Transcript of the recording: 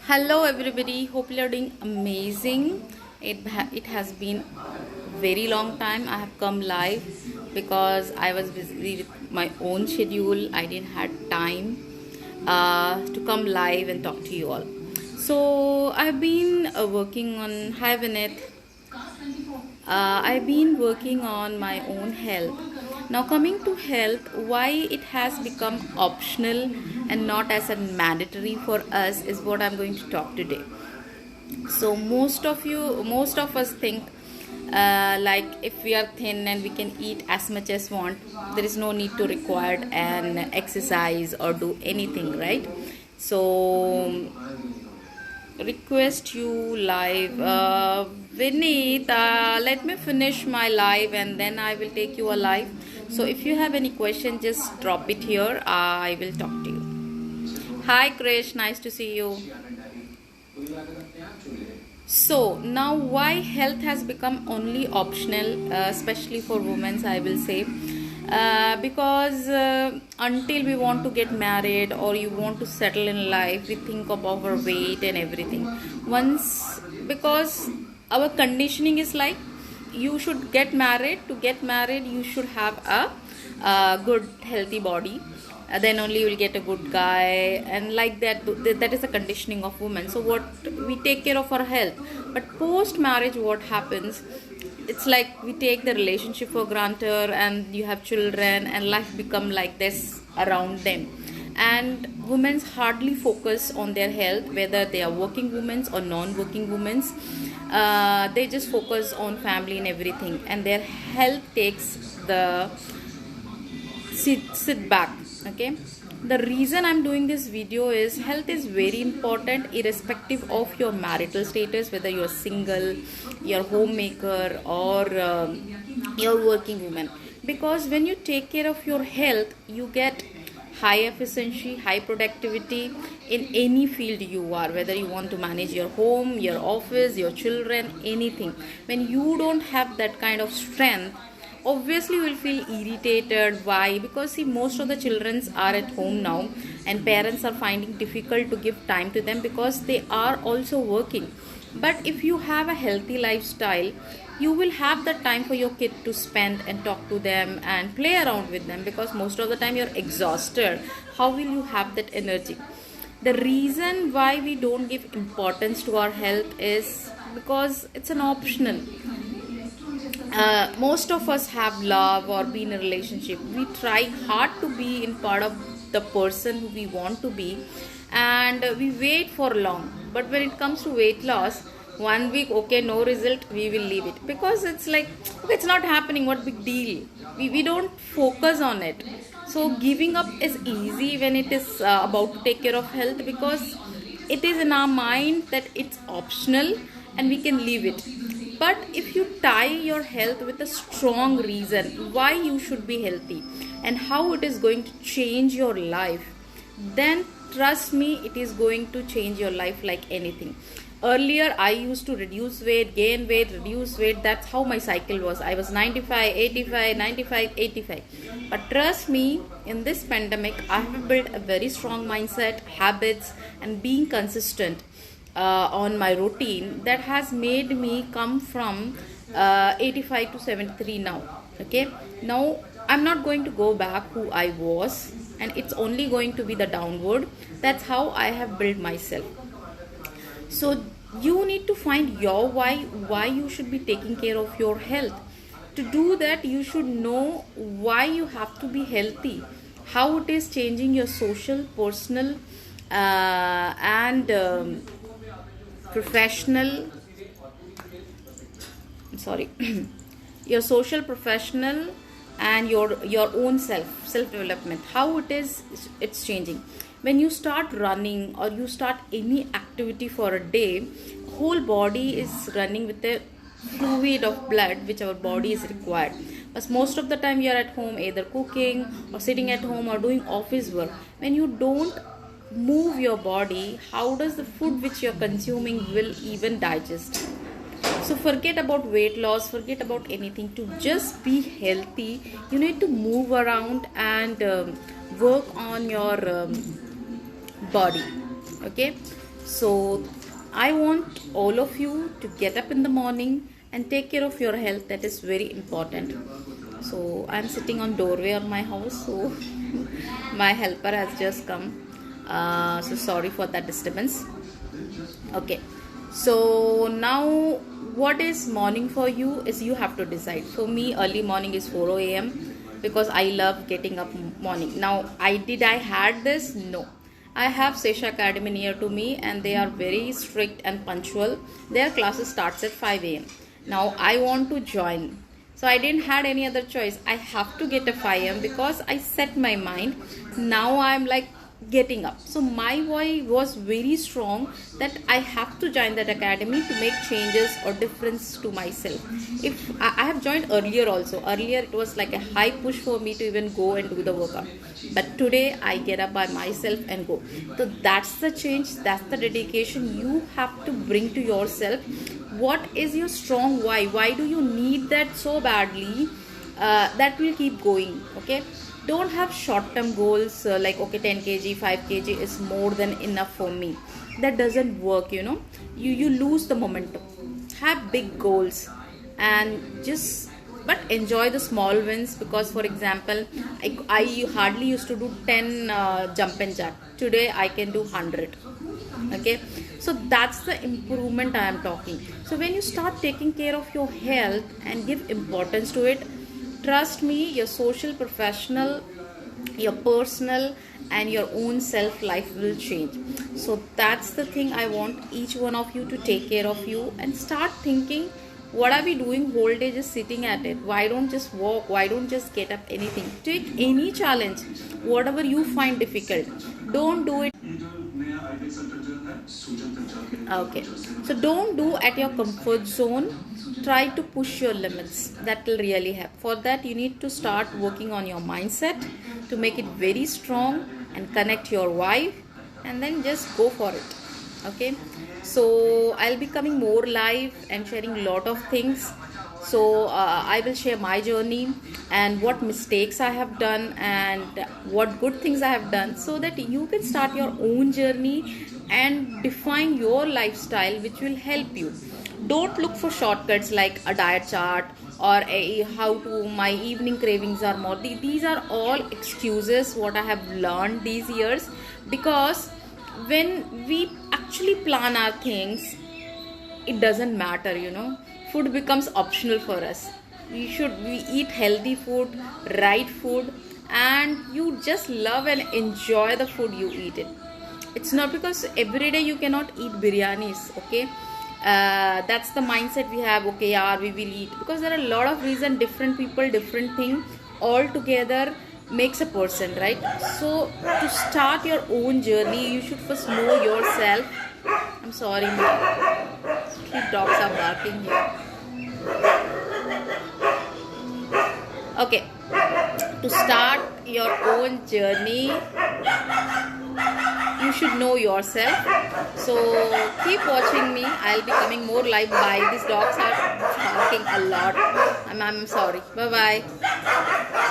Hello everybody, hope you are doing amazing. It has been very long time I have come live because I was busy with my own schedule. I didn't had time to come live and talk to you all. So I've been working on Hi Vinith. I've been working on my own health. Now, coming to health, why it has become optional and not as a mandatory for us is what I'm going to talk today. So, most of us think like if we are thin and we can eat as much as want, there is no need to require an exercise or do anything, right? So request you live. Vineet, let me finish my live and then I will take you a live. So if you have any question, just drop it here. I will talk to you. Hi Krish, nice to see you. So now why health has become only optional, especially for women, I will say. Because until we want to get married or you want to settle in life, we think of our weight and everything. Once, because our conditioning is like you should get married. To get married, you should have a good healthy body. Then only you will get a good guy, and like that. That is the conditioning of women. So what we take care of our health, but post marriage, what happens? It's like we take the relationship for granted and you have children and life become like this around them, and women hardly focus on their health, whether they are working women or non-working women. They just focus on family and everything, and their health takes the sit back. Okay, the reason I'm doing this video is health is very important irrespective of your marital status, whether you're single, you're homemaker, or you're working woman. Because when you take care of your health, you get high efficiency, high productivity in any field you are, whether you want to manage your home, your office, your children, anything. When you don't have that kind of strength, obviously you will feel irritated. Why? Because see, most of the children are at home now and parents are finding difficult to give time to them because they are also working. But if you have a healthy lifestyle, you will have the time for your kid to spend and talk to them and play around with them, because most of the time you're exhausted. How will you have that energy? The reason why we don't give importance to our health is because it's an optional. Most of us have love or be in a relationship. We try hard to be in part of the person who we want to be, and we wait for long. But when it comes to weight loss, 1 week, okay, no result, we will leave it, because it's like, okay, it's not happening, what big deal? We don't focus on it. So giving up is easy when it is about to take care of health, because it is in our mind that it's optional and we can leave it. But if you tie your health with a strong reason why you should be healthy and how it is going to change your life, then trust me, it is going to change your life like anything. Earlier, I used to reduce weight, gain weight, reduce weight. That's how my cycle was. I was 95, 85, 95, 85. But trust me, in this pandemic, I have built a very strong mindset, habits, and being consistent on my routine that has made me come from 85 to 73 now. Okay, now I'm not going to go back who I was, and it's only going to be the downward. That's how I have built myself. So you need to find your why you should be taking care of your health. To do that, you should know why you have to be healthy, how it is changing your social, personal, and professional, sorry, your social, professional, and your own self development, how it's changing. When you start running or you start any activity for a day, whole body is running with the fluid of blood which our body is required. But most of the time you are at home either cooking or sitting at home or doing office work. When you don't move your body, how does the food which you're consuming will even digest? So forget about weight loss, forget about anything. To just be healthy, you need to move around and work on your body. Okay, So I want all of you to get up in the morning and take care of your health. That is very important. So I'm sitting on doorway of my house, so my helper has just come, so sorry for that disturbance. Okay, so now what is morning for you is you have to decide. For me, early morning is 4 a.m. because I love getting up morning. Now I had this? No, I have Sesha Academy near to me, and they are very strict and punctual. Their classes starts at 5 a.m. Now I want to join, so I didn't had any other choice. I have to get a 5 a.m. because I set my mind. Now I'm like getting up. So my why was very strong that I have to join that academy to make changes or difference to myself. If I have joined earlier also, earlier it was like a high push for me to even go and do the workout, but today I get up by myself and go. So that's the change, that's the dedication you have to bring to yourself. What is your strong why do you need that so badly? That will keep going. Okay, don't have short-term goals like okay 10 kg 5 kg is more than enough for me. That doesn't work, you know. You lose the momentum. Have big goals and just but enjoy the small wins, because for example I hardly used to do 10 jump and jack. Today I can do 100. Okay, so that's the improvement I am talking. So when you start taking care of your health and give importance to it, trust me, your social, professional, your personal and your own self life will change. So that's the thing I want each one of you to take care of you and start thinking, what are we doing whole day just sitting at it? Why don't just walk? Why don't just get up? Anything, take any challenge, whatever you find difficult, don't do it. Okay, so don't do at your comfort zone. Try to push your limits. That will really help. For that you need to start working on your mindset to make it very strong and connect your vibe, and then just go for it. Okay, so I'll be coming more live and sharing a lot of things. So I will share my journey and what mistakes I have done and what good things I have done, so that you can start your own journey and define your lifestyle which will help you. Don't look for shortcuts like a diet chart or a how to my evening cravings are more. These are all excuses what I have learned these years, because when we actually plan our things, it doesn't matter, you know. Food becomes optional for us. We eat healthy food, right food, and you just love and enjoy the food you eat it. It's not because every day you cannot eat biryanis. Okay, that's the mindset we have. Okay, yeah, we will eat, because there are a lot of reasons, different people, different thing, all together makes a person, right? So to start your own journey, you should first know yourself. I'm sorry, my three dogs are barking here. Okay, to start your own journey, you should know yourself. So keep watching me. I'll be coming more live. By these dogs are barking a lot. I'm sorry. Bye bye.